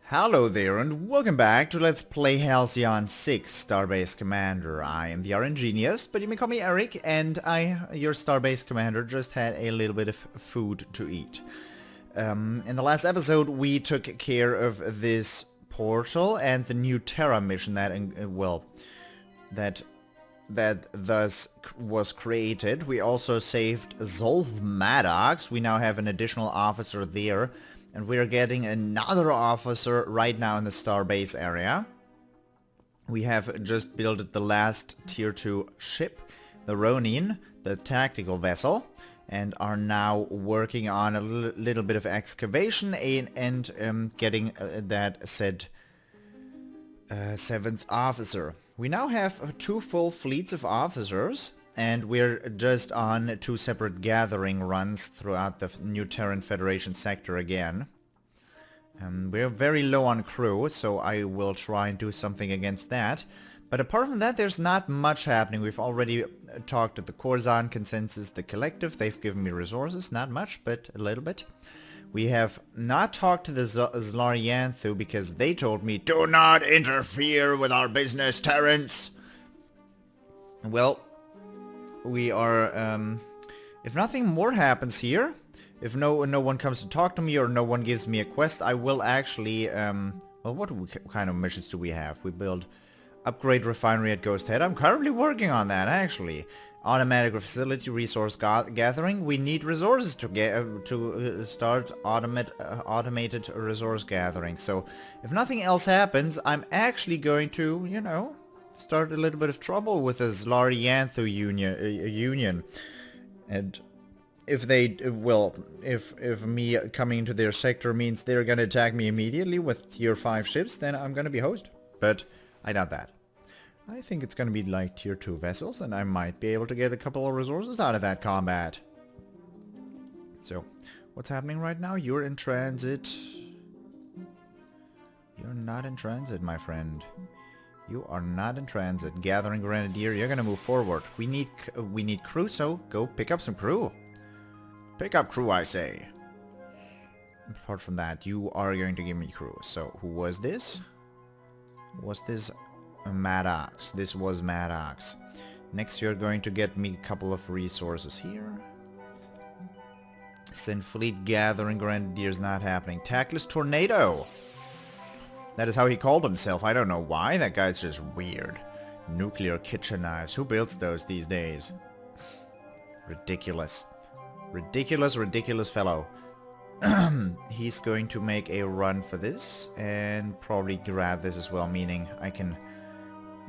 Hello there and welcome back to Let's Play Halcyon 6 Starbase Commander. I am the RNGenius, but you may call me Eric, and your Starbase Commander, just had a little bit of food to eat. In the last episode we took care of this portal and the new Terra mission that thus was created. We also saved Zolf Maddox. We now have an additional officer there. And we're getting another officer right now in the Starbase area. We have just built the last tier 2 ship, the Ronin, the tactical vessel, and are now working on a little bit of excavation and getting that said 7th officer. We now have 2 full fleets of officers, and we're just on 2 separate gathering runs throughout the new Terran Federation sector again. We're very low on crew, so I will try and do something against that. But apart from that, there's not much happening. We've already talked to the Corzan Consensus, the Collective. They've given me resources, not much, but a little bit. We have not talked to the Xlar-Yanthu because they told me, "Do not interfere with our business, Terrans." Well, we are, if nothing more happens here, if no one comes to talk to me or no one gives me a quest, I will actually, well, what kind of missions do we have? We build upgrade refinery at Ghost Head. I'm currently working on that, actually. Automatic facility resource gathering. We need resources to start automated resource gathering. So, if nothing else happens, I'm actually going to, you know, start a little bit of trouble with the Xlar-Yanthu union. And if they, well, if me coming into their sector means they're gonna attack me immediately with tier 5 ships, then I'm gonna be host. But I doubt that. I think it's gonna be like tier 2 vessels, and I might be able to get a couple of resources out of that combat. So, what's happening right now? You're in transit. You're not in transit, my friend. You are not in transit. Gathering Grenadier, you're gonna move forward. We need crew, so go pick up some crew. Pick up crew, I say. Apart from that, you are going to give me crew. So, who was this? Was this Maddox? This was Maddox. Next, you're going to get me a couple of resources here. Send fleet gathering Grenadiers, not happening. Tackless Tornado. That is how he called himself. I don't know why. That guy's just weird. Nuclear kitchen knives. Who builds those these days? Ridiculous. Ridiculous fellow. He's going to make a run for this and probably grab this as well, meaning I can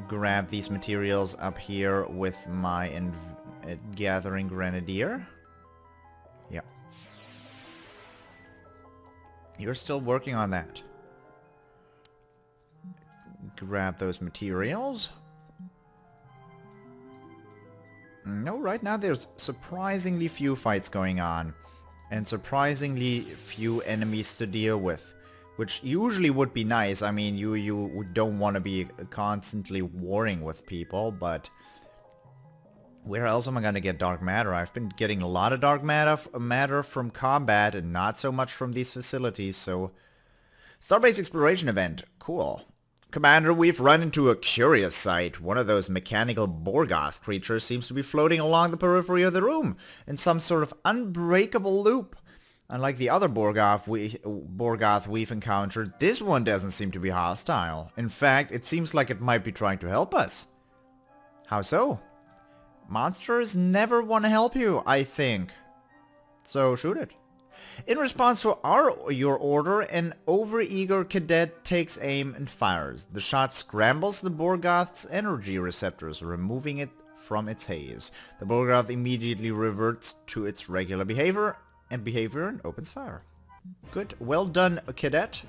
grab these materials up here with my gathering Grenadier. Yeah. You're still working on that. Grab those materials. No, right now there's surprisingly few fights going on. And surprisingly few enemies to deal with. Which usually would be nice. I mean, you don't want to be constantly warring with people, but where else am I going to get dark matter? I've been getting a lot of dark matter from combat and not so much from these facilities, so... Starbase Exploration Event. Cool. Commander, we've run into a curious sight. One of those mechanical Borgoth creatures seems to be floating along the periphery of the room in some sort of unbreakable loop. Unlike the other Borgoth we've encountered, this one doesn't seem to be hostile. In fact, it seems like it might be trying to help us. How so? Monsters never want to help you, I think. So shoot it. In response to your order, an overeager cadet takes aim and fires. The shot scrambles the Borgoth's energy receptors, removing it from its haze. The Borgoth immediately reverts to its regular behavior and opens fire. Good. Well done, cadet.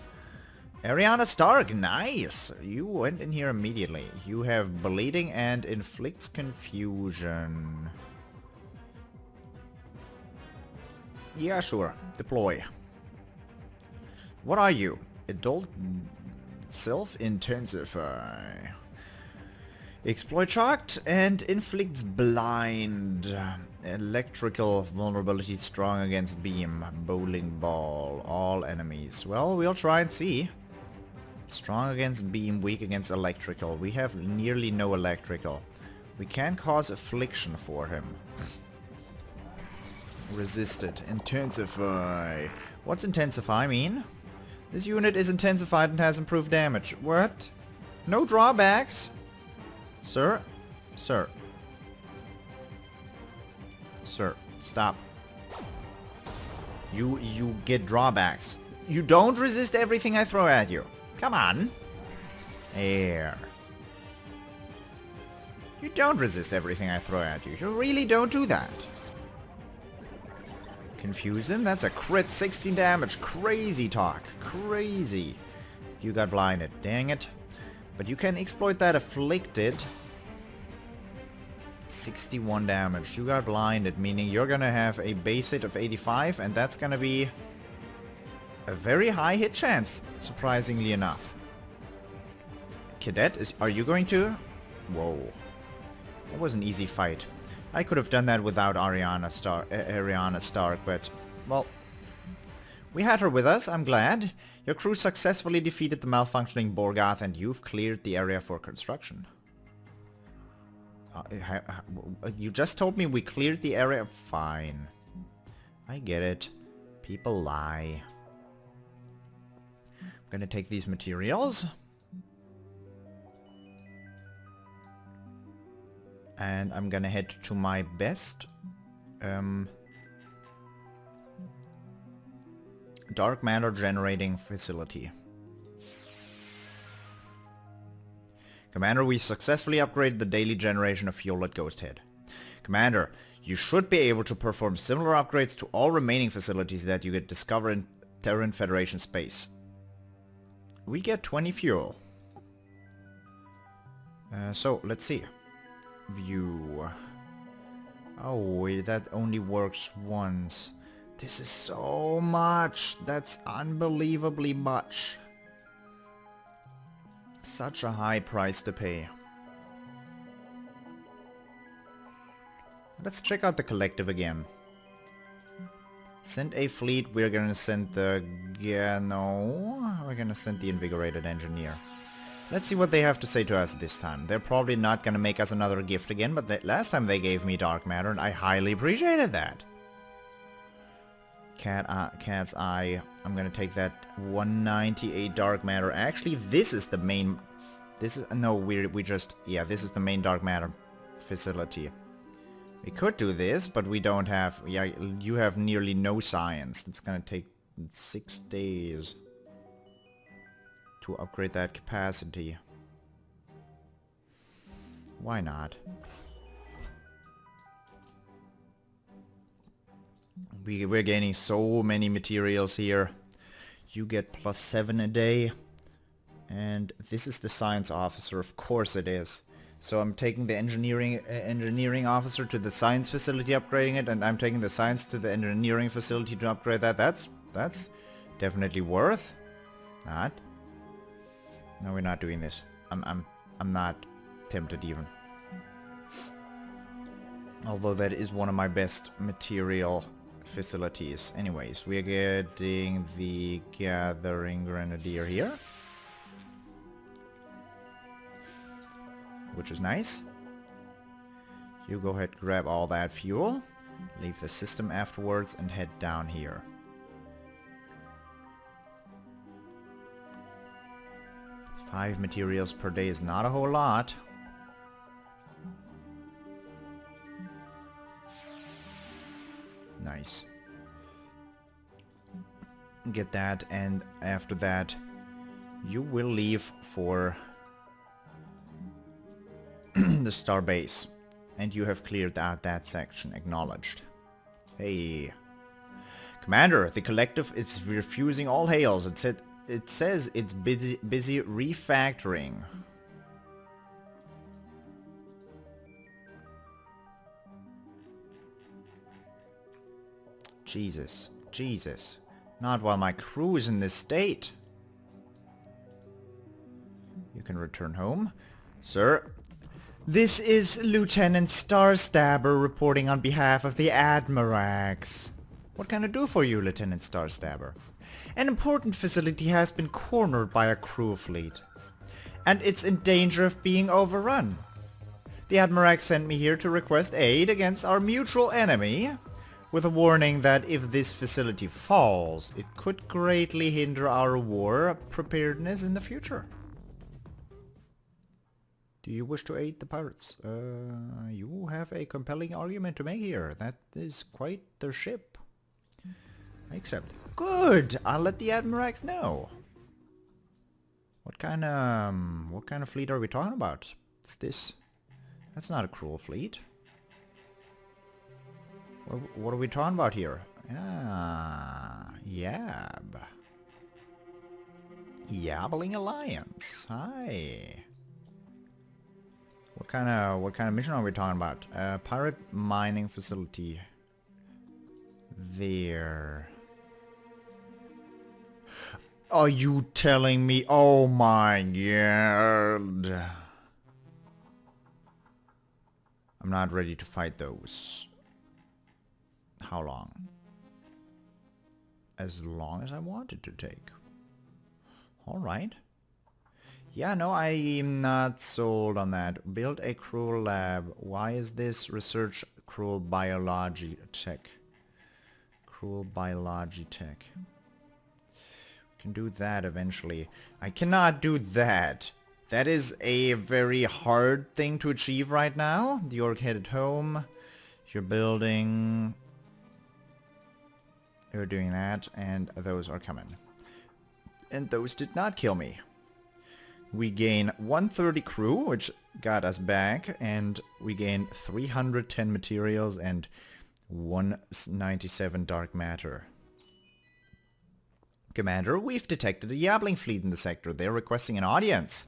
Ariana Stark, nice. You went in here immediately. You have bleeding and inflicts confusion. Yeah, sure. Deploy. What are you? Adult self-intensify. Exploit shocked and inflicts blind. Electrical vulnerability strong against beam. Bowling ball. All enemies. Well, we'll try and see. Strong against beam, weak against electrical. We have nearly no electrical. We can cause affliction for him. Resisted. Intensify. What's intensify mean? This unit is intensified and has improved damage. What? No drawbacks? Sir? Sir. Sir, stop. You get drawbacks. You don't resist everything I throw at you. Come on. There. You don't resist everything I throw at you. You really don't do that. Confuse him. That's a crit. 16 damage. Crazy talk. Crazy. You got blinded. Dang it. But you can exploit that afflicted. 61 damage. You got blinded, meaning you're gonna have a base hit of 85, and that's gonna be a very high hit chance, surprisingly enough. Cadet, are you going to? Whoa. That was an easy fight. I could have done that without Ariana Stark, but, well, we had her with us, I'm glad. Your crew successfully defeated the malfunctioning Borgath, and you've cleared the area for construction. You just told me we cleared the area? Fine. I get it. People lie. I'm gonna take these materials. And I'm gonna head to my best dark matter generating facility. Commander, we successfully upgraded the daily generation of fuel at Ghost Head. Commander, you should be able to perform similar upgrades to all remaining facilities that you get discovered in Terran Federation space. We get 20 fuel. So, let's see. View. Oh, wait, that only works once. This is so much. That's unbelievably much. Such a high price to pay. Let's check out the collective again. Send a fleet. We're gonna send the... Yeah, no. We're gonna send the invigorated engineer. Let's see what they have to say to us this time. They're probably not gonna make us another gift again, but last time they gave me dark matter, and I highly appreciated that. Cat's Eye. I'm gonna take that 198 dark matter. Actually, this is the main... This is... No, we just... Yeah, this is the main dark matter facility. We could do this, but we don't have... Yeah, you have nearly no science. It's gonna take 6 days to upgrade that capacity. Why not? We're gaining so many materials here. You get +7 a day. And this is the science officer. Of course it is. So I'm taking the engineering officer to the science facility, upgrading it, and I'm taking the science to the engineering facility to upgrade that. That's definitely worth. Not. No, we're not doing this. I'm not tempted even. Although that is one of my best material facilities. Anyways, we're getting the Gathering Grenadier here, which is nice. You go ahead, grab all that fuel, leave the system afterwards, and head down here. Five materials per day is not a whole lot. Nice. Get that, and after that you will leave for the Starbase. And you have cleared out that section. Acknowledged. Hey. Commander, the collective is refusing all hails. It says it's busy refactoring. Jesus. Jesus. Not while my crew is in this state. You can return home. Sir, this is Lieutenant Starstabber reporting on behalf of the Admirax. What can I do for you, Lieutenant Starstabber? An important facility has been cornered by a Cruul fleet, and it's in danger of being overrun. The Admiral sent me here to request aid against our mutual enemy, with a warning that if this facility falls, it could greatly hinder our war preparedness in the future. Do you wish to aid the pirates? You have a compelling argument to make here. That is quite the ship. I accept. Good! I'll let the Admirax know. What kind of fleet are we talking about? It's this. That's not a Cruul fleet. What are we talking about here? Ah, Yab. Yabbling Alliance. Hi. What kind of mission are we talking about? Pirate mining facility. There. Are you telling me? Oh my god. I'm not ready to fight those. How long? As long as I wanted to take. Alright. Yeah, no, I'm not sold on that. Build a Cruul lab. Why is this research Cruul biology tech? Cruul biology tech. We can do that eventually. I cannot do that. That is a very hard thing to achieve right now. The orc headed home. You're building. You're doing that, and those are coming. And those did not kill me. We gain 130 crew, which got us back, and we gain 310 materials and 197 dark matter. Commander, we've detected a Yabbling fleet in the sector. They're requesting an audience.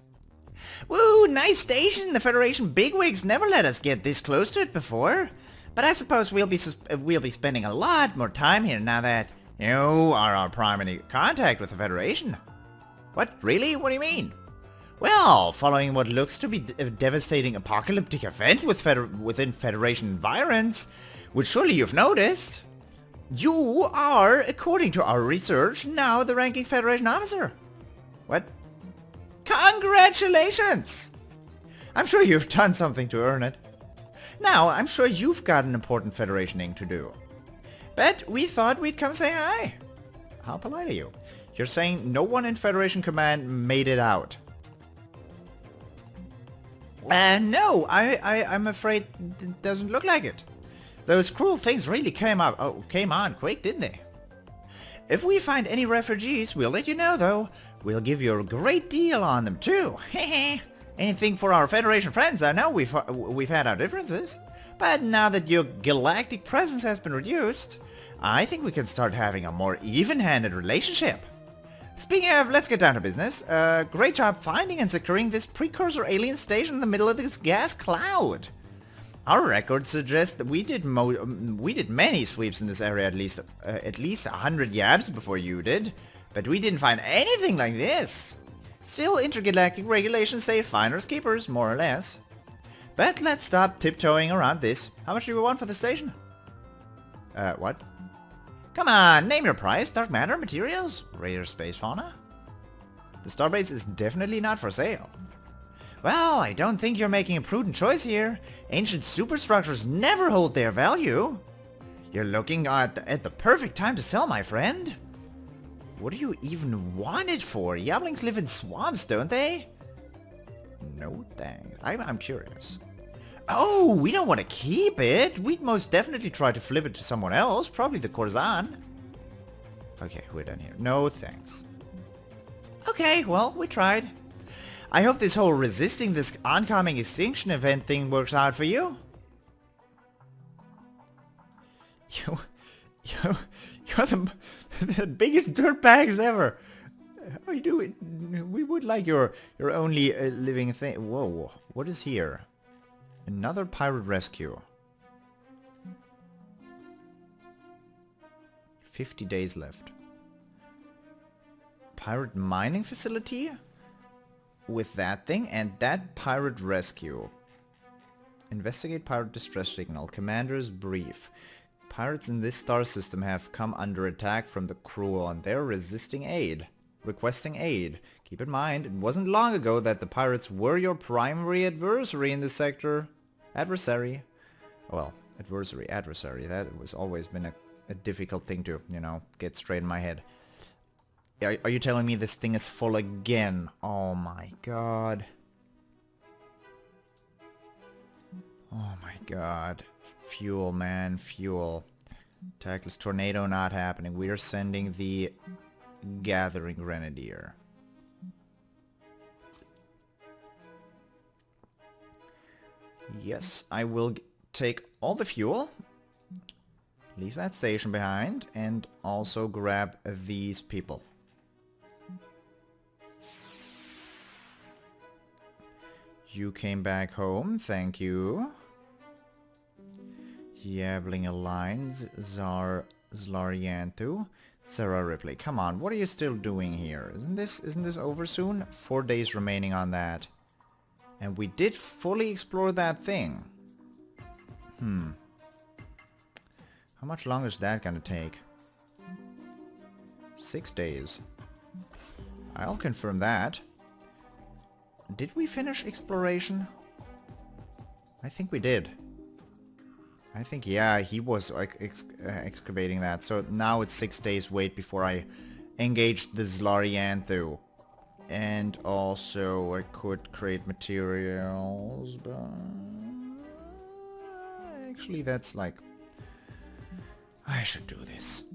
Woo, nice station! The Federation bigwigs never let us get this close to it before. But I suppose we'll be spending a lot more time here now that you are our primary contact with the Federation. What? Really? What do you mean? Well, following what looks to be a devastating apocalyptic event within Federation environs, which surely you've noticed, you are, according to our research, now the ranking Federation officer. What? Congratulations! I'm sure you've done something to earn it. Now, I'm sure you've got an important Federationing to do. But we thought we'd come say hi. How polite are you? You're saying no one in Federation Command made it out. No, I'm afraid it doesn't look like it. Those Cruul things really came on quick, didn't they? If we find any refugees, we'll let you know, though. We'll give you a great deal on them, too. Hehe. Anything for our Federation friends. I know we've had our differences. But now that your galactic presence has been reduced, I think we can start having a more even-handed relationship. Speaking of, let's get down to business. Great job finding and securing this precursor alien station in the middle of this gas cloud. Our records suggest that we did many sweeps in this area, at least 100 yabs before you did, but we didn't find anything like this. Still, intergalactic regulations say finders keepers, more or less. But let's stop tiptoeing around this. How much do we want for the station? What? Come on, name your price. Dark matter, materials, rare space fauna. The Starbase is definitely not for sale. Well, I don't think you're making a prudent choice here. Ancient superstructures never hold their value. You're looking at the perfect time to sell, my friend. What do you even want it for? Yabblings live in swamps, don't they? No thanks. I'm curious. Oh, we don't want to keep it. We'd most definitely try to flip it to someone else, probably the Corzan. Okay, we're done here. No thanks. Okay, well, we tried. I hope this whole resisting this oncoming extinction event thing works out for you. You're the biggest dirtbags ever. How you do it? We would like your only living thing. Whoa, what is here? Another pirate rescue. 50 days left. Pirate mining facility? With that thing and that pirate rescue. Investigate pirate distress signal. Commander's brief. Pirates in this star system have come under attack from the Cruul and they're resisting aid. Requesting aid. Keep in mind, it wasn't long ago that the pirates were your primary adversary in this sector. Adversary. Well, adversary. That was always been a difficult thing to, you know, get straight in my head. Are you telling me this thing is full again? Oh my god. Oh my god. Fuel, man. Fuel. Tackless tornado not happening. We are sending the Gathering Grenadier. Yes, I will take all the fuel. Leave that station behind. And also grab these people. You came back home. Thank you. Yabbling Alliance, Xlar-Yanthu, Sarah Ripley. Come on, what are you still doing here? Isn't this over soon? 4 days remaining on that. And we did fully explore that thing. How much longer is that gonna take? 6 days. I'll confirm that. Did we finish exploration? I think we did. I think, yeah, he was like excavating that. So now it's 6 days wait before I engage the Xlar-Yanthu. And also I could create materials, but actually that's like, I should do this.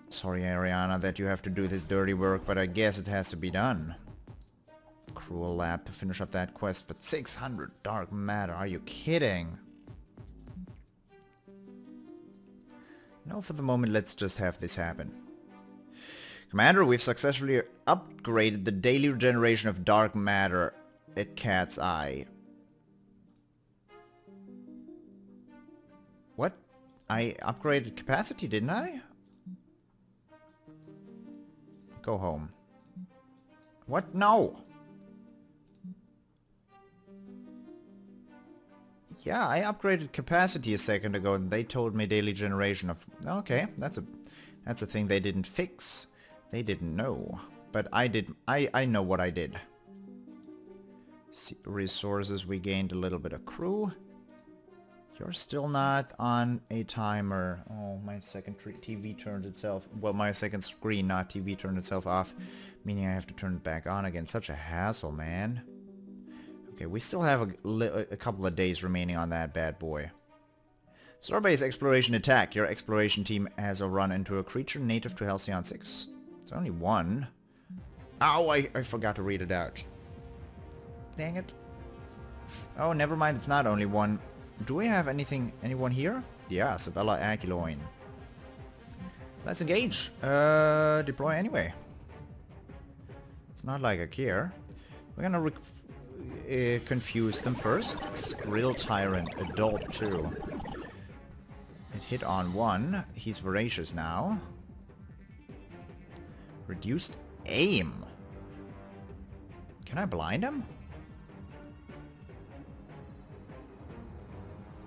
Sorry, Ariana, that you have to do this dirty work, but I guess it has to be done. Cruul lab to finish up that quest, but 600 dark matter, are you kidding? No, for the moment, let's just have this happen. Commander, we've successfully upgraded the daily regeneration of dark matter at Cat's Eye. What? I upgraded capacity, didn't I? Go home. What? No! Yeah, I upgraded capacity a second ago and they told me daily generation of... Okay, that's a thing they didn't fix. They didn't know. But I did. I know what I did. Resources, we gained a little bit of crew. You're still not on a timer. Oh, my second TV turned itself... Well, my second screen, not TV, turned itself off. Meaning I have to turn it back on again. Such a hassle, man. Okay, we still have a couple of days remaining on that bad boy. Starbase Exploration Attack. Your exploration team has a run into a creature native to Halcyon 6. It's only one. Ow, I forgot to read it out. Dang it. Oh, never mind, it's not only one. Do we have anyone here? Yeah, Sabella Aguiloin. Let's engage. Deploy anyway. It's not like I care. We're gonna confuse them first. Skrill Tyrant, adult 2. It hit on 1. He's voracious now. Reduced aim. Can I blind him?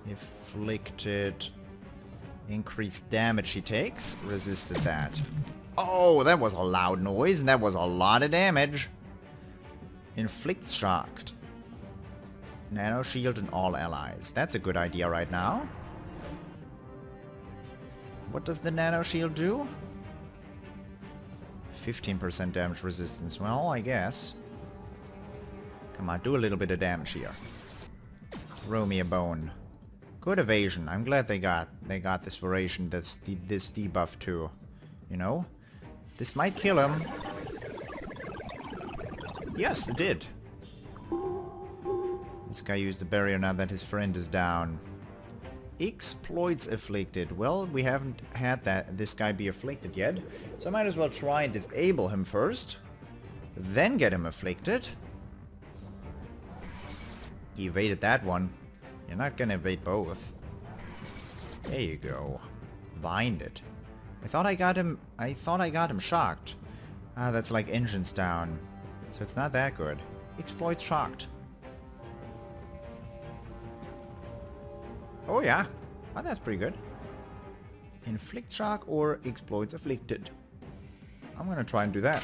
Inflicted. Increased damage he takes. Resisted that. Oh, that was a loud noise and that was a lot of damage. Inflict shocked. Nano shield on all allies. That's a good idea right now. What does the nano shield do? 15% damage resistance. Well, I guess. Come on, do a little bit of damage here. Throw me a bone. Good evasion. I'm glad they got this variation, this debuff too. You know? This might kill him. Yes, it did. This guy used the barrier now that his friend is down. Exploits afflicted. Well, we haven't had this guy be afflicted yet, so I might as well try and disable him first. Then get him afflicted. He evaded that one. You're not gonna evade both. There you go. Bind it. I thought I got him shocked. Ah, that's like engines down. So it's not that good. Exploits shocked. Oh yeah. Oh, that's pretty good. Inflict shock or exploits afflicted. I'm gonna try and do that.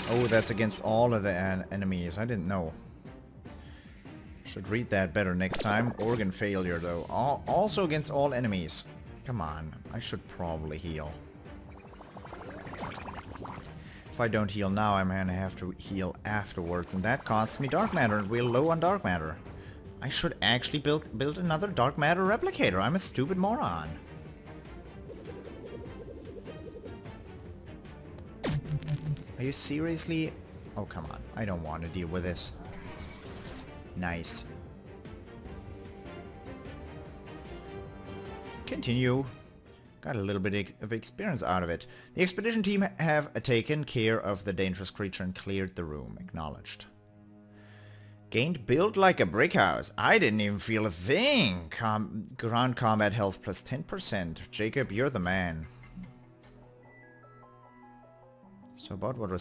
Oh, that's against all of the enemies. I didn't know. Should read that better next time. Organ failure, though. Also against all enemies. Come on. I should probably heal. If I don't heal now, I'm gonna have to heal afterwards. And that costs me dark matter. And we're low on dark matter. I should actually build another dark matter replicator. I'm a stupid moron. Are you seriously? Oh, come on. I don't want to deal with this. Nice. Continue. Got a little bit of experience out of it. The expedition team have taken care of the dangerous creature and cleared the room. Acknowledged. Gained build like a brick house. I didn't even feel a thing. Ground combat health plus 10%. Jacob, you're the man. So about what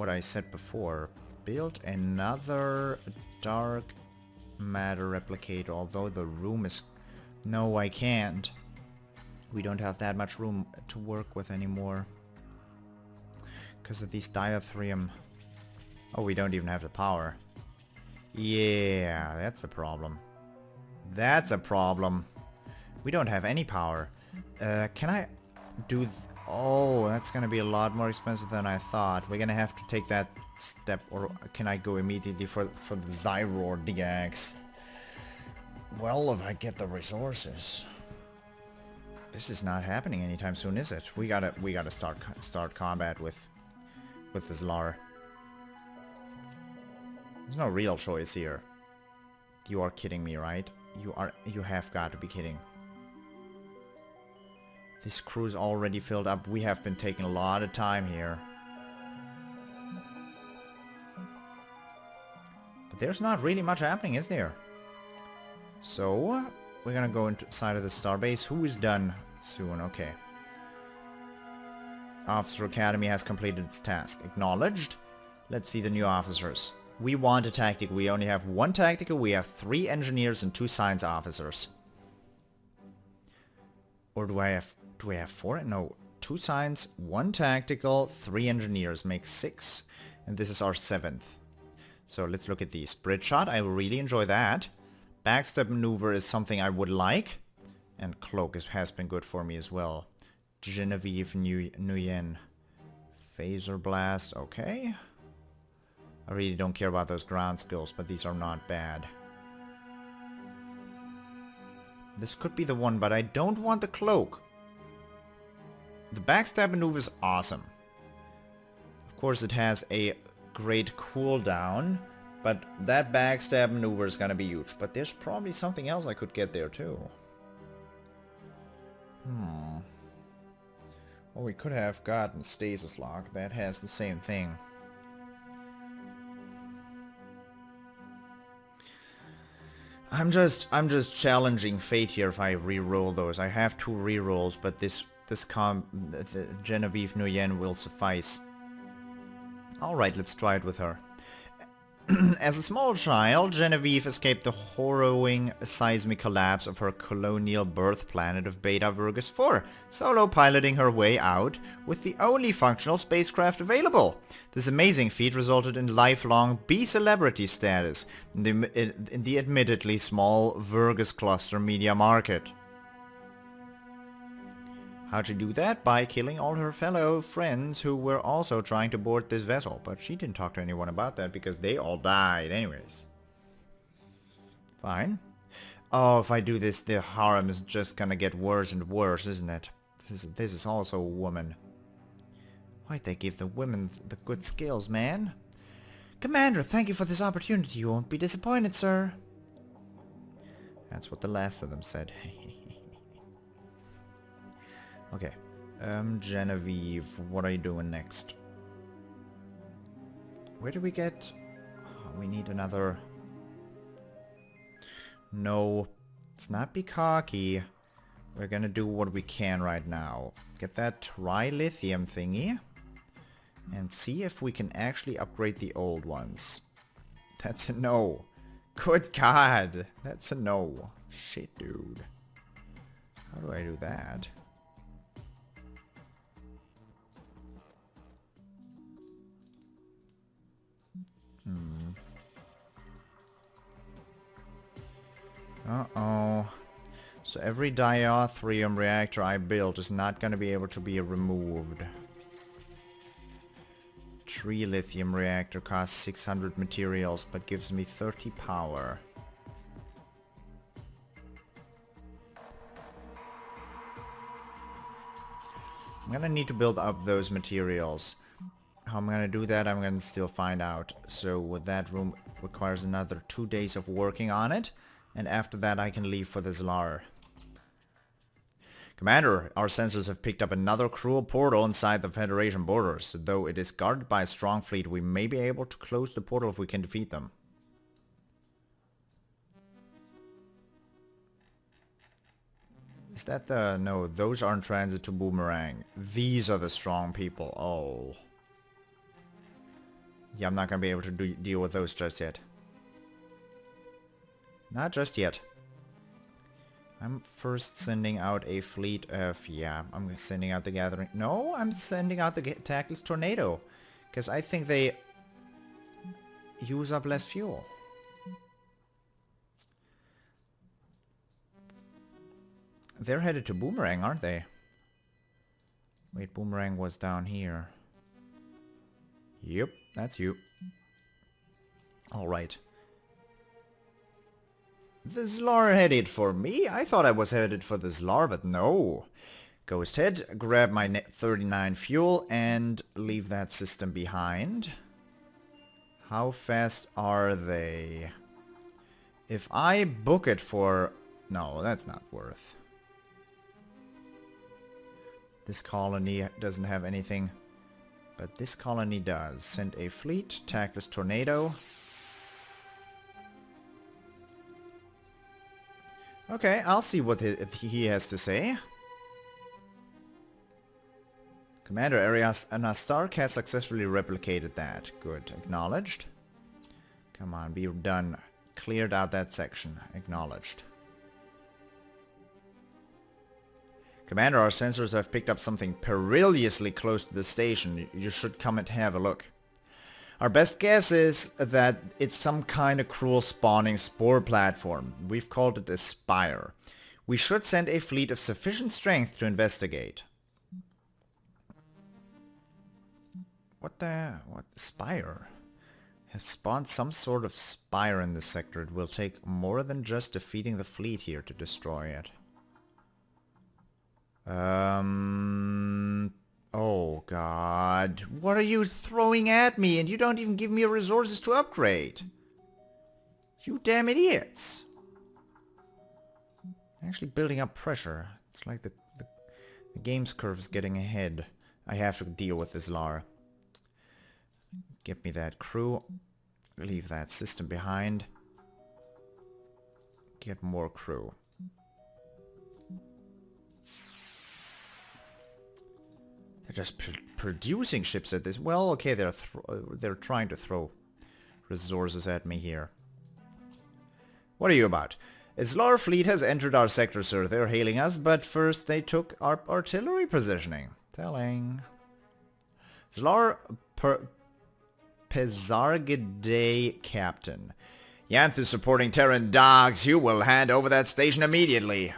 I said before. Build another dark matter replicator, although the room is... No, I can't. We don't have that much room to work with anymore. Because of these diatherium. Oh, we don't even have the power. Yeah, that's a problem. That's a problem. We don't have any power. Can I do... Oh, that's gonna be a lot more expensive than I thought. We're gonna have to take that step, or can I go immediately for the Xyror DX? Well, if I get the resources. This is not happening anytime soon, is it? We gotta start combat with the Xlar. There's no real choice here. You are kidding me, right? You have got to be kidding. This crew's already filled up. We have been taking a lot of time here. But there's not really much happening, is there? So, we're gonna go inside of the starbase. Who is done soon? Okay. Officer Academy has completed its task. Acknowledged. Let's see the new officers. We want a tactic. We only have one tactical. We have 3 engineers and 2 science officers. Or do I have 4? No. 2 science, 1 tactical, 3 engineers. Makes 6. And this is our 7th. So let's look at these. Bridge shot. I really enjoy that. Backstab maneuver is something I would like. And cloak has been good for me as well. Genevieve Nguyen. Phaser blast. Okay. I really don't care about those ground skills, but these are not bad. This could be the one, but I don't want the cloak. The backstab maneuver is awesome. Of course, it has a great cooldown, but that backstab maneuver is gonna be huge. But there's probably something else I could get there too. Well, we could have gotten stasis lock. That has the same thing. I'm just challenging fate here if I re-roll those. I have 2 re-rolls, but the Genevieve Nguyen will suffice. Alright, let's try it with her. As a small child, Genevieve escaped the harrowing seismic collapse of her colonial birth planet of Beta Virgus 4, solo piloting her way out with the only functional spacecraft available. This amazing feat resulted in lifelong B-celebrity status in the admittedly small Virgus cluster media market. How'd she do that? By killing all her fellow friends who were also trying to board this vessel. But she didn't talk to anyone about that because they all died anyways. Fine. Oh, if I do this, the harem is just gonna get worse and worse, isn't it? This is also a woman. Why'd they give the women the good skills, man? Commander, thank you for this opportunity. You won't be disappointed, sir. That's what the last of them said. Okay, Genevieve, what are you doing next? Where do we get... Oh, we need another... No, let's not be cocky. We're gonna do what we can right now. Get that trilithium thingy. And see if we can actually upgrade the old ones. That's a no. Good God, that's a no. Shit, dude. How do I do that? Uh-oh. So every diathrium reactor I built is not going to be able to be removed. Tree lithium reactor costs 600 materials but gives me 30 power. I'm gonna need to build up those materials. How I'm gonna do that, I'm gonna still find out. So that room requires another 2 days of working on it. And after that I can leave for the Xlar. Commander, our sensors have picked up another Cruul portal inside the Federation borders. Though it is guarded by a strong fleet, we may be able to close the portal if we can defeat them. Is that the... No, those are in transit to Boomerang. These are the strong people. Oh. Yeah, I'm not gonna be able to deal with those just yet. Not just yet. I'm first sending out a fleet of... Yeah, I'm sending out the Gathering... No, I'm sending out the Tackless Tornado. Because I think they use up less fuel. They're headed to Boomerang, aren't they? Wait, Boomerang was down here. Yep, that's you. Alright. The Xlar headed for me? I thought I was headed for the Xlar, but no. Ghost Head, grab my 39 fuel and leave that system behind. How fast are they? If I book it for... No, that's not worth. This colony doesn't have anything, but this colony does. Send a fleet, Tackless Tornado. Okay, I'll see what he has to say. Commander, Area Anastark has successfully replicated that. Good, acknowledged. Come on, be done. Cleared out that section. Acknowledged. Commander, our sensors have picked up something perilously close to the station. You should come and have a look. Our best guess is that it's some kind of Cruul spawning spore platform. We've called it a Spire. We should send a fleet of sufficient strength to investigate. What Spire? Has spawned some sort of Spire in this sector. It will take more than just defeating the fleet here to destroy it. Oh god. What are you throwing at me? And you don't even give me resources to upgrade. You damn idiots. Actually building up pressure. It's like the game's curve is getting ahead. I have to deal with this Xlar. Give me that crew. Leave that system behind. Get more crew. They're just producing ships at this. Well, okay, they're trying to throw resources at me here. What are you about? A Xlar fleet has entered our sector, sir. They're hailing us, but first they took our artillery positioning. Telling. Xlar Pezargade Captain. Yanthu supporting Terran dogs. You will hand over that station immediately.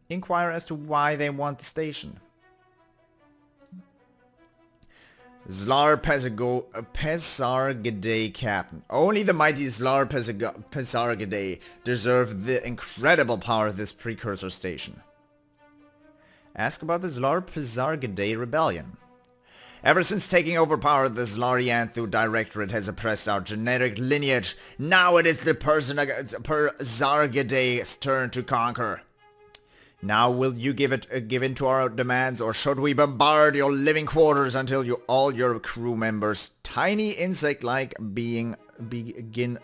Inquire as to why they want the station. Xlar-Pezargade Captain. Only the mighty Xlar-Pezargade deserve the incredible power of this precursor station. Ask about the Xlar-Pezargade rebellion. Ever since taking over power, the Xlar-Yanthu Directorate has oppressed our genetic lineage. Now it is the Pezargade's turn to conquer. Now will you give in to our demands, or should we bombard your living quarters until all your crew members, tiny insect-like begin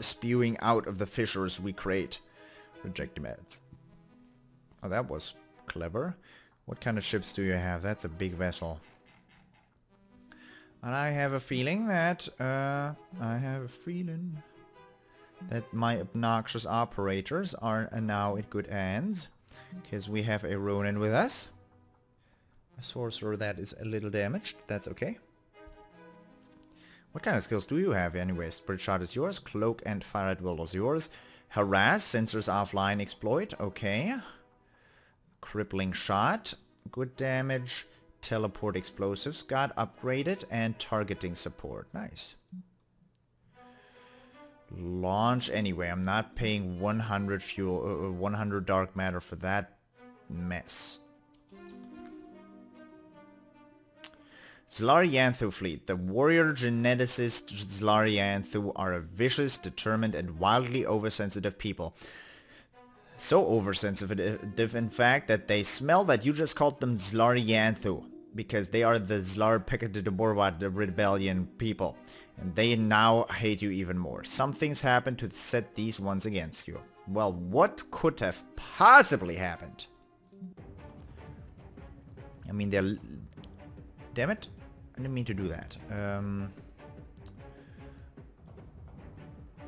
spewing out of the fissures we create? Reject demands. Oh, that was clever. What kind of ships do you have? That's a big vessel. And I have a feeling that my obnoxious operators are now in good hands. Because we have a Ronin with us. A sorcerer that is a little damaged. That's okay. What kind of skills do you have anyways? Spirit Shot is yours. Cloak and Fire at Will is yours. Harass, Sensors Offline, Exploit. Okay. Crippling Shot. Good damage. Teleport Explosives got upgraded. And Targeting Support. Nice. Launch anyway. I'm not paying 100 fuel, 100 dark matter for that mess. Xlar-Yanthu fleet. The warrior geneticist Xlar-Yanthu are a vicious, determined, and wildly oversensitive people. So oversensitive, in fact, that they smell that you just called them Xlar-Yanthu, because they are the Xlar-Pekka-de-Borwa, the rebellion people. And they now hate you even more. Something's happened to set these ones against you. Well, what could have possibly happened? I mean, they're... Damn it. I didn't mean to do that.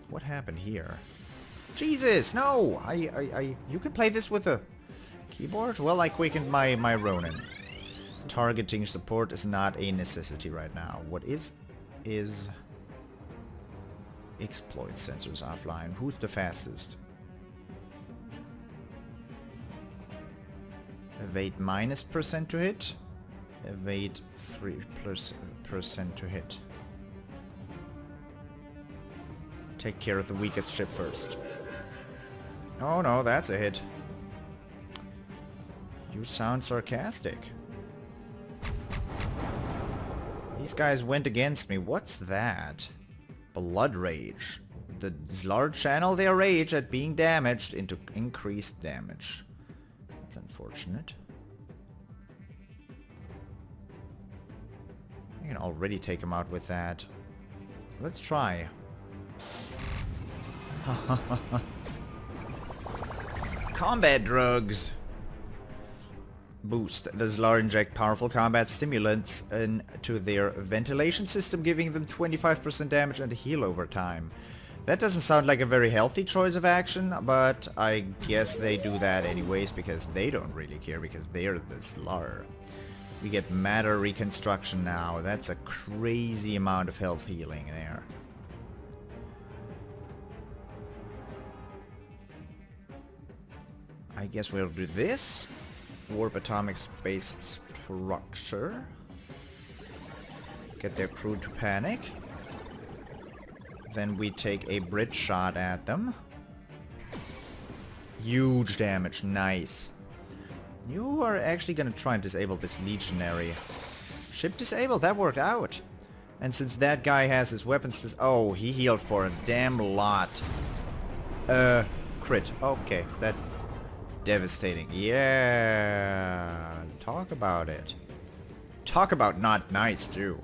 What happened here? Jesus, no! You can play this with a keyboard? Well, I quickened my Ronin. Targeting support is not a necessity right now. What is exploit sensors offline. Who's the fastest? Evade -% to hit. Evade 3% to hit. Take care of the weakest ship first. Oh no, that's a hit. You sound sarcastic. These guys went against me. What's that? Blood Rage. The Xlar channel their rage at being damaged into increased damage. That's unfortunate. I can already take him out with that. Let's try. Combat drugs. Boost. The Xlar inject powerful combat stimulants into their ventilation system, giving them 25% damage and heal over time. That doesn't sound like a very healthy choice of action, but I guess they do that anyways because they don't really care because they're the Xlar. We get matter reconstruction now. That's a crazy amount of health healing there. I guess we'll do this. Warp atomic space structure. Get their crew to panic. Then we take a bridge shot at them. Huge damage. Nice. You are actually gonna try and disable this legionary. Ship disabled. That worked out. And since that guy has his weapons... Oh, he healed for a damn lot. Crit. Okay, that... Devastating. Yeah. Talk about it. Talk about not nice, too.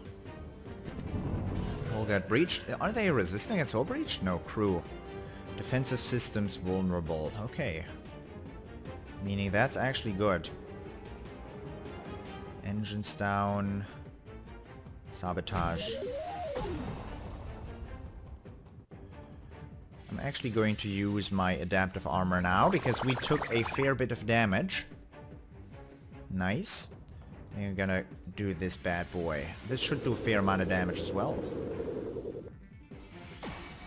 Hull got breached. Are they resisting against hull breach? No, Cruul. Defensive systems vulnerable. Okay. Meaning that's actually good. Engines down. Sabotage. I'm actually going to use my adaptive armor now because we took a fair bit of damage. Nice. And you're gonna do this bad boy. This should do a fair amount of damage as well.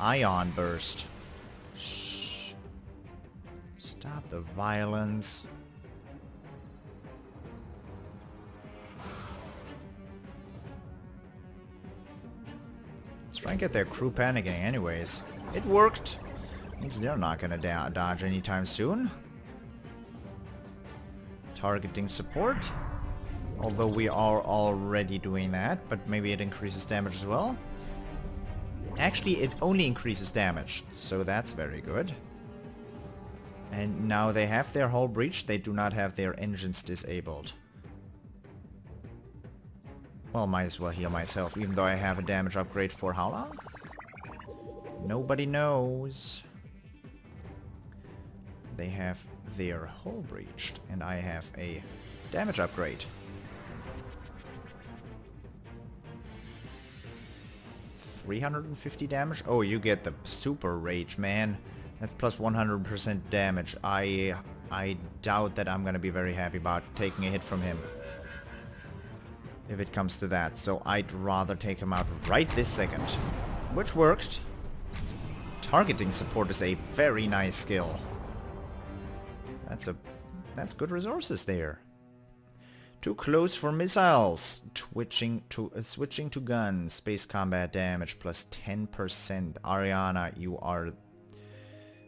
Ion burst. Shh. Stop the violence. Let's try and get their crew panicking anyways. It worked. Means they're not gonna dodge anytime soon. Targeting support. Although we are already doing that, but maybe it increases damage as well. Actually, it only increases damage, so that's very good. And now they have their hull breach, they do not have their engines disabled. Well, might as well heal myself, even though I have a damage upgrade for how long? Nobody knows. They have their hull breached, and I have a damage upgrade. $350 damage? Oh, you get the super rage, man. That's plus 100% damage. I I doubt that I'm gonna be very happy about taking a hit from him. If it comes to that. So I'd rather take him out right this second. Which worked. Targeting support is a very nice skill. That's good resources there. Too close for missiles. Switching to guns. Space combat damage plus 10%. Ariana, you are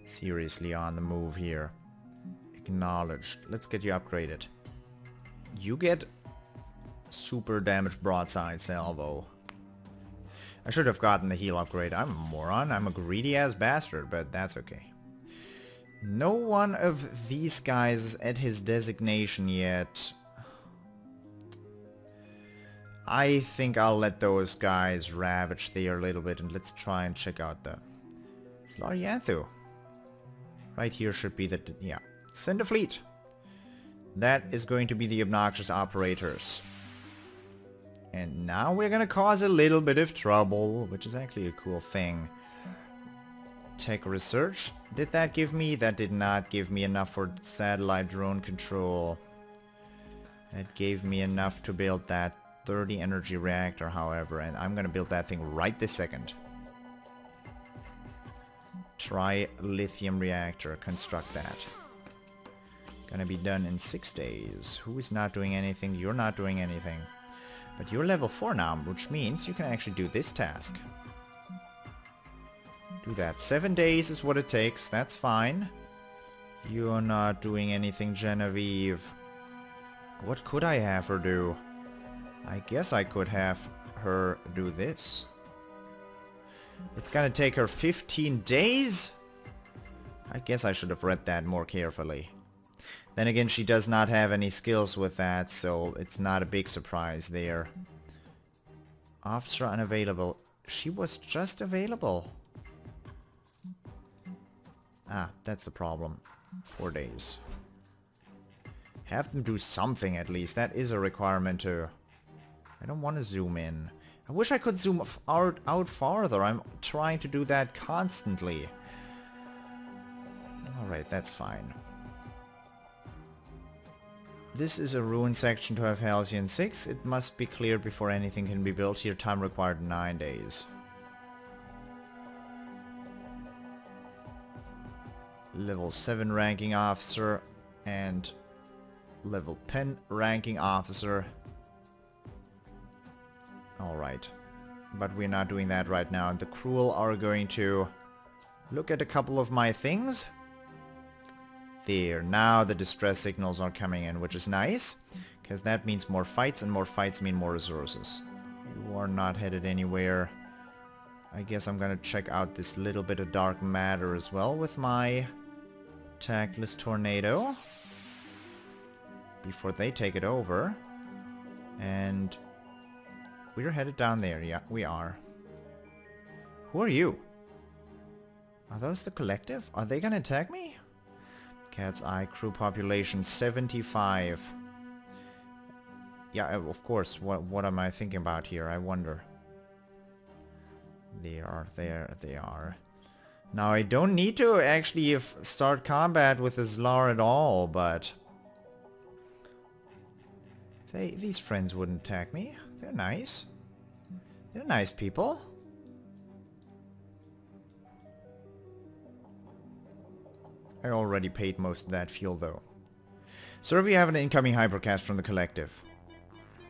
seriously on the move here. Acknowledged. Let's get you upgraded. You get super damage broadside salvo. I should have gotten the heal upgrade. I'm a moron. I'm a greedy ass bastard, but that's okay. No one of these guys is at his designation yet. I think I'll let those guys ravage there a little bit, and let's try and check out the Xlar-Yanthu. Right here should be the... yeah. Send a fleet. That is going to be the obnoxious operators. And now we're gonna cause a little bit of trouble, which is actually a cool thing. Tech research. Did that give me? That did not give me enough for satellite drone control. That gave me enough to build that 30 energy reactor, however, and I'm gonna build that thing right this second. Try lithium reactor. Construct that. Gonna be done in 6 days. Who is not doing anything? You're not doing anything. But you're level 4 now, which means you can actually do this task. Do that. 7 days is what it takes. That's fine. You're not doing anything, Genevieve. What could I have her do? I guess I could have her do this. It's gonna take her 15 days? I guess I should have read that more carefully. Then again, she does not have any skills with that, so it's not a big surprise there. Officer unavailable. She was just available. Ah, that's the problem. 4 days. Have them do something at least. That is a requirement too. I don't want to zoom in. I wish I could zoom out farther. I'm trying to do that constantly. Alright, that's fine. This is a ruin section to have Halcyon 6. It must be cleared before anything can be built here. Time required 9 days. Level 7 ranking officer and level 10 ranking officer. Alright. But we're not doing that right now. And the Cruul are going to look at a couple of my things. There. Now the distress signals are coming in, which is nice. Because that means more fights, and more fights mean more resources. You are not headed anywhere. I guess I'm gonna check out this little bit of dark matter as well with my tactless tornado. Before they take it over. And we're headed down there. Yeah, we are. Who are you? Are those the collective? Are they gonna attack me? Cat's Eye crew population 75. Yeah, of course. What am I thinking about here? I wonder. They are. Now I don't need to actually start combat with Xlar at all, but these friends wouldn't attack me. They're nice. They're nice people. I already paid most of that fuel though. Sir, we have an incoming hypercast from the collective.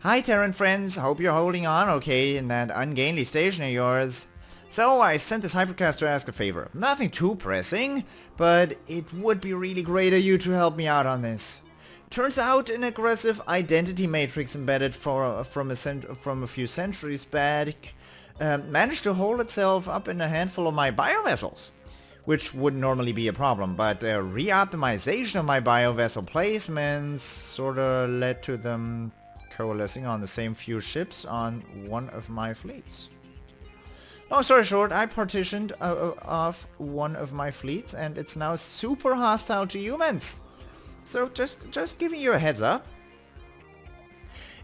Hi Terran friends, hope you're holding on okay in that ungainly station of yours. So I sent this hypercast to ask a favor. Nothing too pressing, but it would be really great of you to help me out on this. Turns out an aggressive identity matrix embedded from a few centuries back managed to hold itself up in a handful of my biovessels. Which wouldn't normally be a problem, but re-optimization of my biovessel placements sorta led to them coalescing on the same few ships on one of my fleets. Long story short, I partitioned off one of my fleets and it's now super hostile to humans. So just giving you a heads up.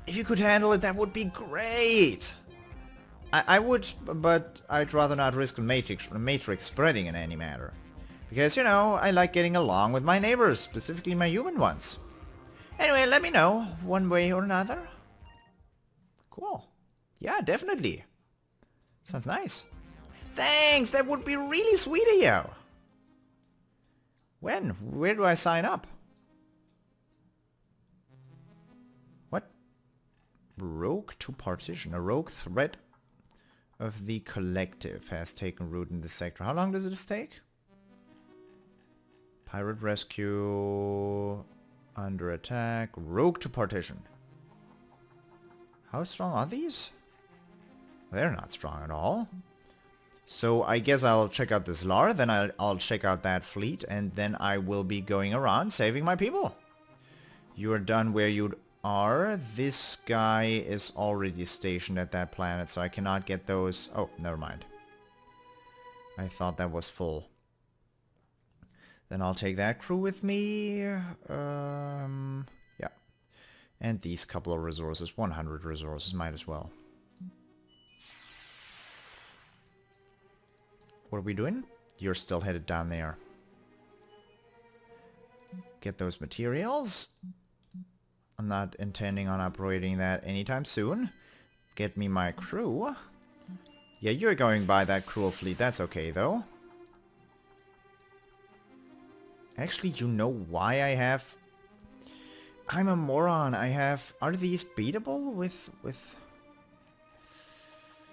If you could handle it, that would be great. I would, but I'd rather not risk the matrix spreading in any matter. Because, you know, I like getting along with my neighbors, specifically my human ones. Anyway, let me know, one way or another. Cool. Yeah, definitely. Sounds nice. Thanks, that would be really sweet of you. When? Where do I sign up? What? Rogue to partition. A rogue threat of the collective has taken root in this sector. How long does this take? Pirate rescue. Under attack. Rogue to partition. How strong are these? They're not strong at all. So I guess I'll check out this Xlar, then I'll check out that fleet, and then I will be going around saving my people. You are done where you are. This guy is already stationed at that planet, so I cannot get those. Oh, never mind. I thought that was full. Then I'll take that crew with me. Yeah. And these couple of resources. 100 resources, might as well. What are we doing? You're still headed down there. Get those materials. I'm not intending on operating that anytime soon. Get me my crew. Yeah, you're going by that Cruul fleet. That's okay, though. Actually, you know why I have... I'm a moron. I have... Are these beatable with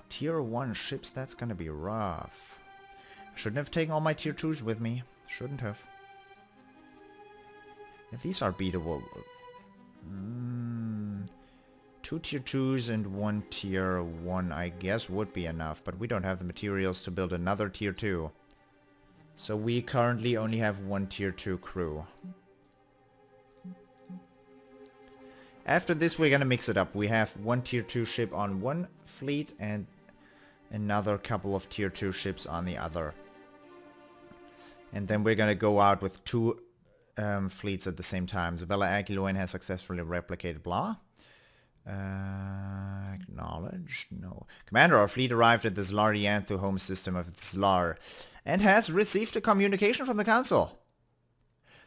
Tier 1 ships? That's gonna be rough. Shouldn't have taken all my Tier 2s with me. Shouldn't have. If these are beatable. 2 Tier 2s and 1 Tier 1 I guess would be enough. But we don't have the materials to build another Tier 2. So we currently only have 1 Tier 2 crew. After this we're gonna mix it up. We have 1 Tier 2 ship on one fleet and another couple of Tier 2 ships on the other. And then we're gonna go out with 2 fleets at the same time. Zabella Akiloin has successfully replicated blah. Acknowledged? No. Commander, our fleet arrived at the Xlar-Yanthu home system of Xlar and has received a communication from the Council.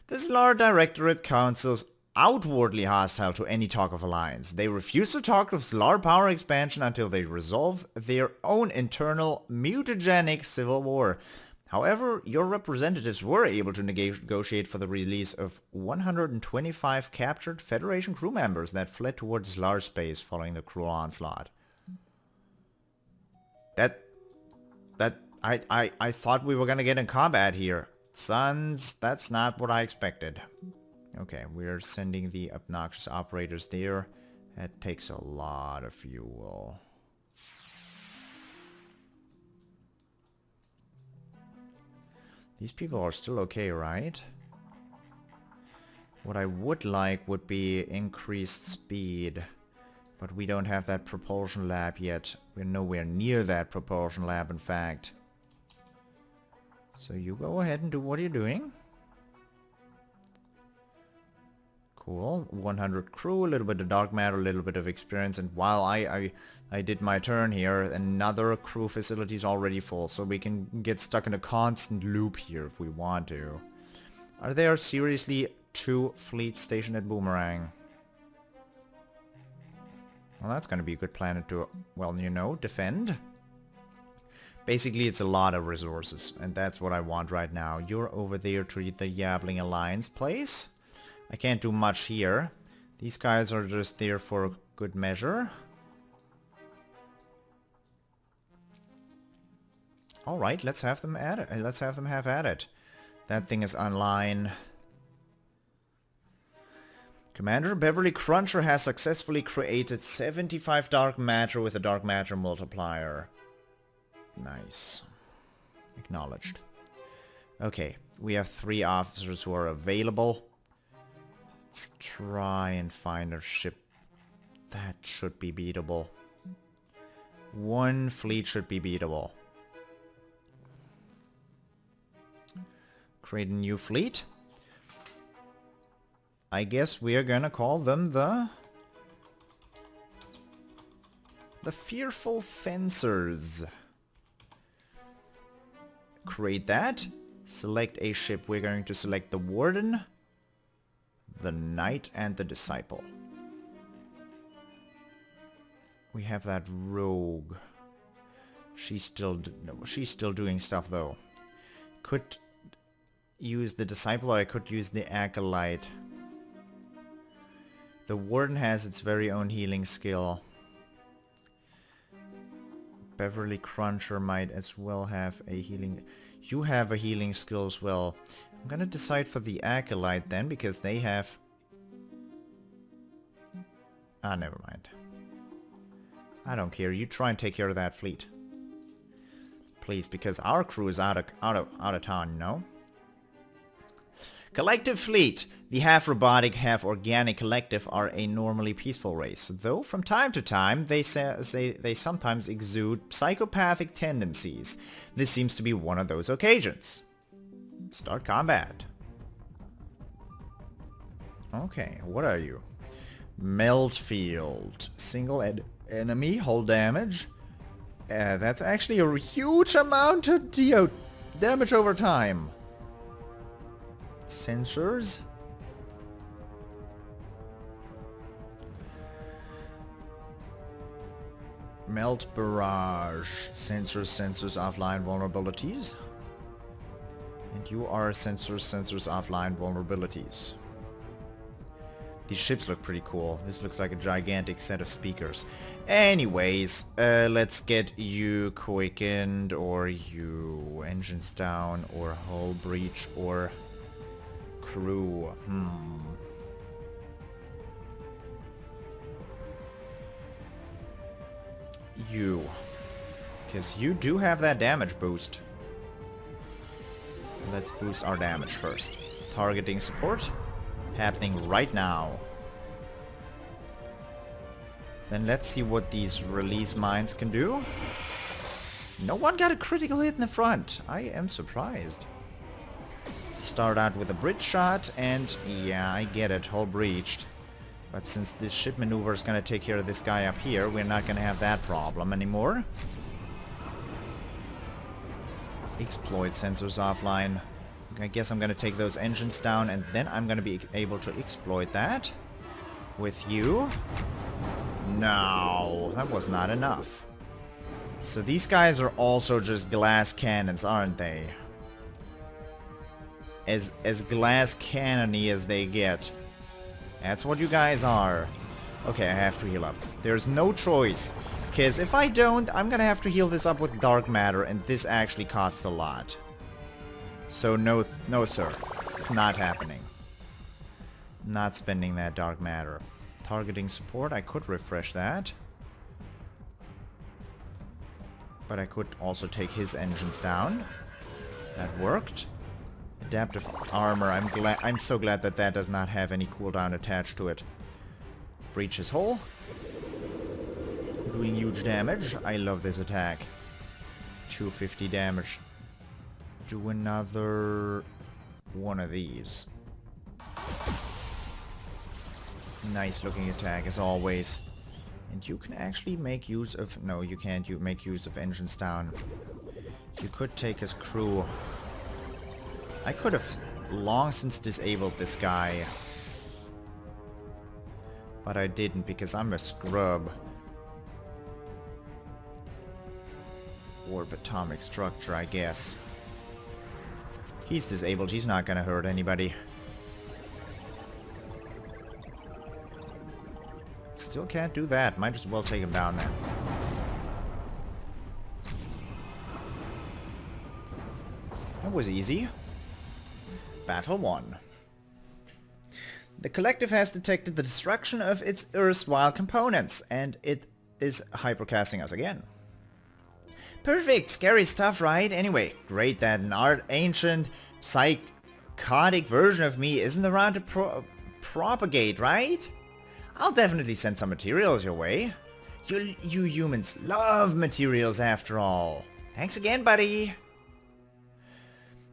The Xlar Directorate Council's outwardly hostile to any talk of alliance. They refuse to talk of Xlar power expansion until they resolve their own internal mutagenic civil war. However, your representatives were able to negotiate for the release of 125 captured Federation crew members that fled towards Xlar space following the Cruul onslaught. I thought we were gonna get in combat here. Sons, that's not what I expected. Okay, we're sending the obnoxious operators there. That takes a lot of fuel. These people are still okay, right? What I would like would be increased speed. But we don't have that propulsion lab yet. We're nowhere near that propulsion lab, in fact. So you go ahead and do what you're doing. Cool. 100 crew, a little bit of dark matter, a little bit of experience. And while I did my turn here, another crew facility is already full. So we can get stuck in a constant loop here if we want to. Are there seriously 2 fleets stationed at Boomerang? Well, that's going to be a good planet to, well, you know, defend. Basically, it's a lot of resources. And that's what I want right now. You're over there to the Yabling Alliance place. I can't do much here. These guys are just there for good measure. Alright, let's have them at it. Let's have them have at it. That thing is online. Commander, Beverly Cruncher has successfully created 75 dark matter with a dark matter multiplier. Nice. Acknowledged. Okay, we have 3 officers who are available. Let's try and find a ship that should be beatable. 1 fleet should be beatable. Create a new fleet. I guess we are gonna call them the Fearful Fencers. Create that. Select a ship. We're going to select the Warden, the Knight, and the Disciple. We have that Rogue. She's still doing stuff though. Could use the Disciple, or I could use the Acolyte. The Warden has its very own healing skill. Beverly Cruncher might as well have a healing... You have a healing skill as well. I'm gonna decide for the Acolyte then, because they have... Ah, never mind. I don't care. You try and take care of that fleet. Please, because our crew is out of town, you know? Collective Fleet. The half-robotic, half-organic collective are a normally peaceful race, though from time to time they sometimes exude psychopathic tendencies. This seems to be one of those occasions. Start combat. Okay, what are you? Melt Field. Single enemy, hold damage. That's actually a huge amount of damage over time. Sensors. Melt Barrage. Sensors offline vulnerabilities. And you are sensors offline vulnerabilities. These ships look pretty cool. This looks like a gigantic set of speakers. Anyways, let's get you quickened, or you engines down, or hull breach, or crew. You. Because you do have that damage boost. Let's boost our damage first. Targeting support. Happening right now. Then let's see what these release mines can do. No one got a critical hit in the front. I am surprised. Start out with a bridge shot, and yeah, I get it, hull breached. But since this ship maneuver is going to take care of this guy up here, we're not going to have that problem anymore. Exploit sensors offline. I guess I'm going to take those engines down, and then I'm going to be able to exploit that. With you. No, that was not enough. So these guys are also just glass cannons, aren't they? As glass cannony as they get. That's what you guys are. Okay, I have to heal up. There's no choice. Because if I don't, I'm gonna have to heal this up with dark matter, and this actually costs a lot. So no sir. It's not happening. Not spending that dark matter. Targeting support, I could refresh that. But I could also take his engines down. That worked. Adaptive armor, I'm so glad that that does not have any cooldown attached to it. Breach his hull. Doing huge damage. I love this attack. 250 damage. Do another one of these. Nice looking attack as always. And you can actually make use of... No, you can't. You make use of engines down. You could take his crew. I could have long since disabled this guy. But I didn't because I'm a scrub. Warp atomic structure, I guess. He's disabled. He's not gonna hurt anybody. Still can't do that. Might as well take him down then. That was easy. Battle 1. The collective has detected the destruction of its erstwhile components, and it is hypercasting us again. Perfect! Scary stuff, right? Anyway, great that an ancient, psychotic version of me isn't around to propagate, right? I'll definitely send some materials your way. You humans love materials after all. Thanks again, buddy!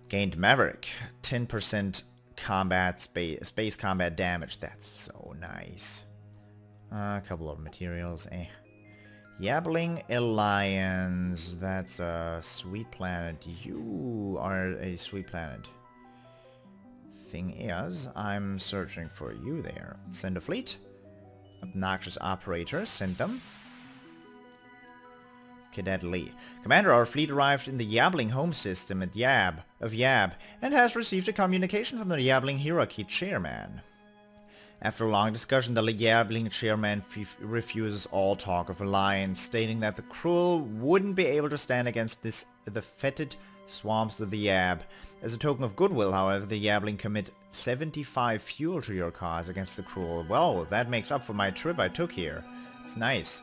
Gained Maverick. 10% combat space combat damage. That's so nice. A couple of materials, Yabbling Alliance. That's a sweet planet. You are a sweet planet. Thing is, I'm searching for you there. Send a fleet. Obnoxious operators, send them. Cadet Lee. Commander, our fleet arrived in the Yabbling home system at Yab and has received a communication from the Yabbling hierarchy chairman. After a long discussion, the Yabbling chairman refuses all talk of alliance, stating that the Cruul wouldn't be able to stand against the fetid swamps of the Yab. As a token of goodwill, however, the Yabbling commit 75 fuel to your cause against the Cruul. Well, that makes up for my trip I took here. It's nice.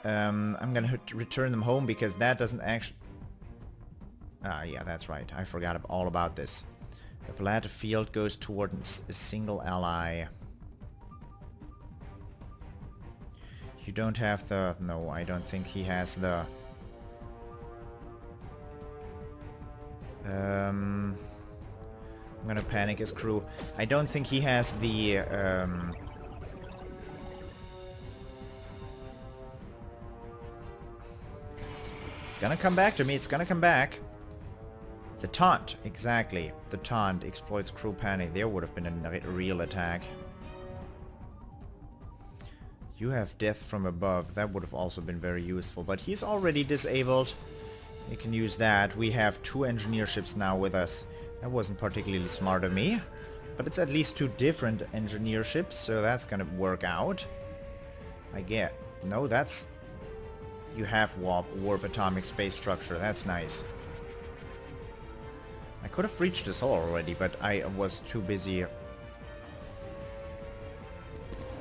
I'm gonna return them home because that doesn't actually... Ah, yeah, that's right. I forgot all about this. The Palata field goes toward a single ally. You don't have the... No, I don't think he has the... I'm gonna panic his crew. I don't think he has the... It's gonna come back to me, it's gonna come back. The taunt, exactly. The taunt exploits crew panic. There would have been a real attack. You have death from above. That would have also been very useful, but he's already disabled. You can use that. We have 2 engineer ships now with us. That wasn't particularly smart of me, but it's at least 2 different engineer ships, so that's gonna work out. I get. No, that's... You have warp atomic space structure. That's nice. I could have breached this all already, but I was too busy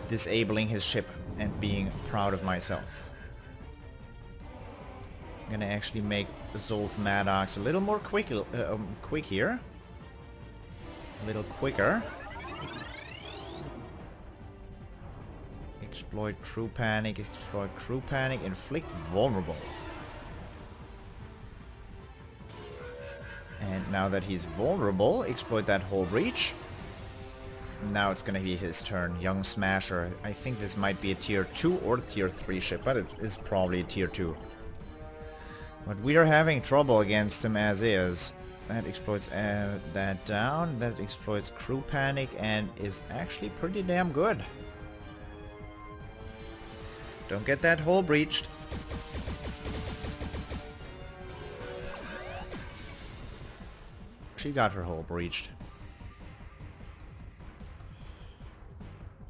disabling his ship and being proud of myself. I'm gonna actually make Zolf Maddox a little more quick here. A little quicker. Exploit crew panic, inflict vulnerable. And now that he's vulnerable, exploit that whole breach. Now it's gonna be his turn. Young Smasher. I think this might be a tier 2 or tier 3 ship, but it is probably a tier 2. But we are having trouble against him as is. That exploits that down. That exploits crew panic and is actually pretty damn good. Don't get that hole breached. She got her hole breached.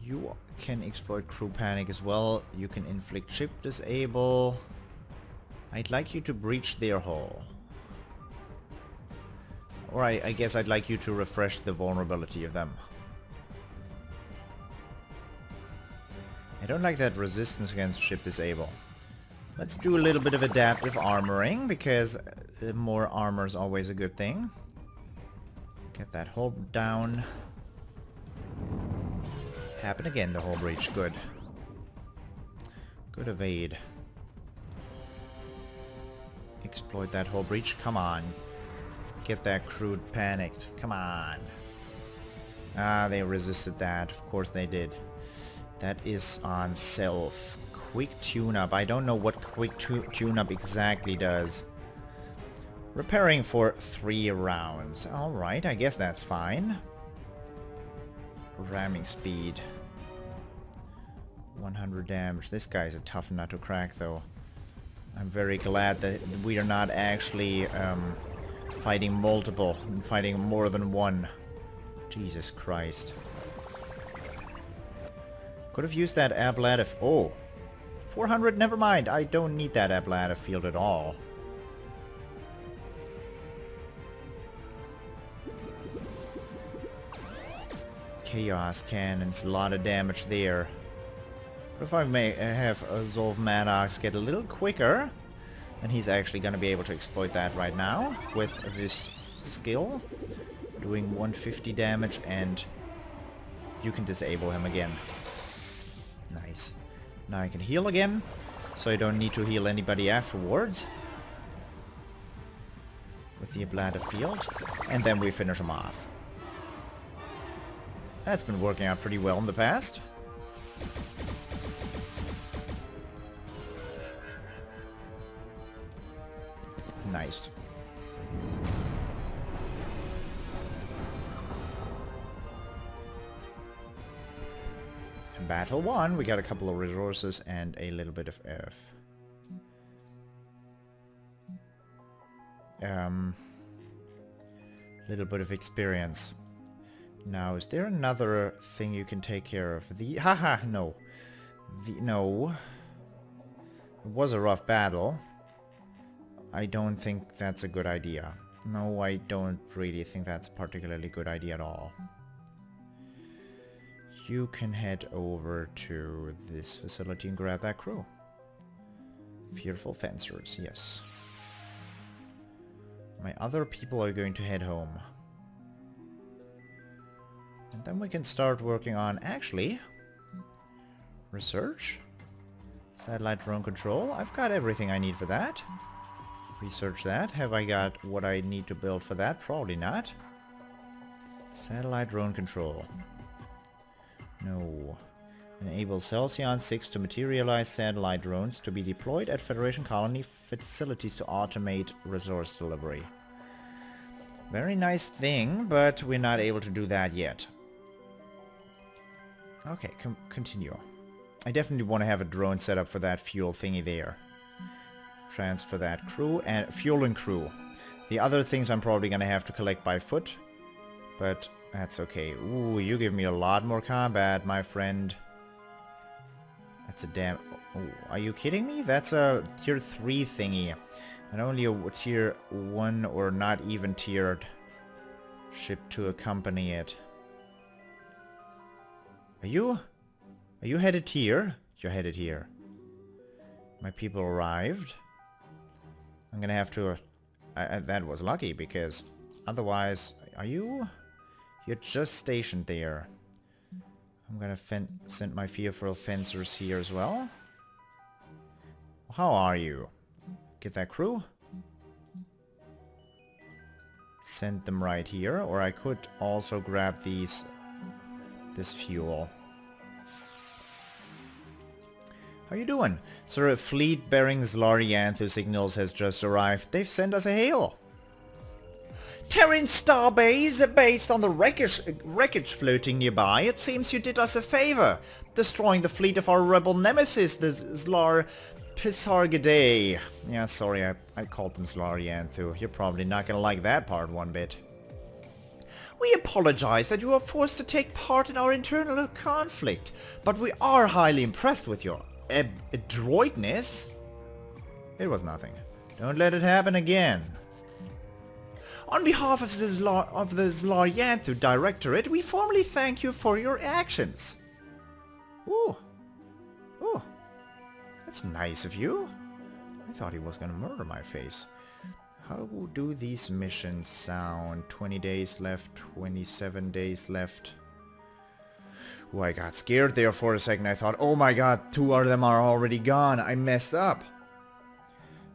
You can exploit crew panic as well. You can inflict ship disable. I'd like you to breach their hull. Or I guess I'd like you to refresh the vulnerability of them. I don't like that resistance against ship disable. Let's do a little bit of adaptive armoring, because more armor is always a good thing. Get that hull down. Happen again, the hull breach. Good. Good evade. Exploit that hull breach. Come on. Get that crew panicked. Come on. Ah, they resisted that. Of course they did. That is on self. Quick tune-up. I don't know what quick tune-up exactly does. Repairing for 3 rounds. Alright, I guess that's fine. Ramming speed. 100 damage. This guy's a tough nut to crack, though. I'm very glad that we are not actually fighting multiple, fighting more than one. Jesus Christ. Could have used that ablative. Oh, 400. Never mind. I don't need that ablative field at all. Chaos cannons, a lot of damage there. But if I may have Zolf Maddox get a little quicker, and he's actually going to be able to exploit that right now with this skill, doing 150 damage, and you can disable him again. Nice. Now I can heal again, so I don't need to heal anybody afterwards with the ablative field, and then we finish him off. That's been working out pretty well in the past. Nice. Battle 1, we got a couple of resources and a little bit of little bit of experience. Now, is there another thing you can take care of? Haha, no. No. It was a rough battle. I don't think that's a good idea. No, I don't really think that's a particularly good idea at all. You can head over to this facility and grab that crew. Fearful fencers, yes. My other people are going to head home. And then we can start working on, actually, research. Satellite drone control. I've got everything I need for that. Research that. Have I got what I need to build for that? Probably not. Satellite drone control. No. Enables Halcyon 6 to materialize satellite drones to be deployed at Federation colony facilities to automate resource delivery. Very nice thing, but we're not able to do that yet. Okay, continue. I definitely want to have a drone set up for that fuel thingy there. Transfer that crew and fuel and crew. The other things I'm probably going to have to collect by foot, but that's okay. Ooh, you give me a lot more combat, my friend. That's a damn... Oh, are you kidding me? That's a tier 3 thingy. And only a tier 1 or not even tiered ship to accompany it. Are you headed here? You're headed here. My people arrived. I'm gonna have to... that was lucky, because otherwise... Are you... You're just stationed there. I'm gonna send my fearful fencers here as well. How are you? Get that crew? Send them right here, or I could also grab this fuel. How you doing? Sir, a fleet bearing Xlar-Yanthu signals has just arrived. They've sent us a hail. Terran Starbase, based on the wreckage floating nearby, it seems you did us a favor, destroying the fleet of our rebel nemesis, the Xlar-Pisargadae. Yeah, sorry, I called them Xlar-Yanthu. You're probably not gonna like that part one bit. We apologize that you were forced to take part in our internal conflict, but we are highly impressed with your adroitness. It was nothing. Don't let it happen again. On behalf of the Xlar-Yanthu Directorate, we formally thank you for your actions. Ooh. Ooh. That's nice of you. I thought he was gonna murder my face. How do these missions sound? 20 days left, 27 days left. Oh, I got scared there for a second. I thought, oh my god, 2 of them are already gone. I messed up.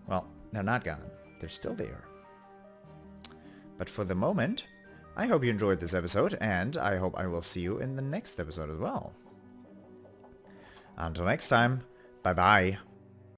Well, they're not gone. They're still there. But for the moment, I hope you enjoyed this episode, and I hope I will see you in the next episode as well. Until next time, bye-bye.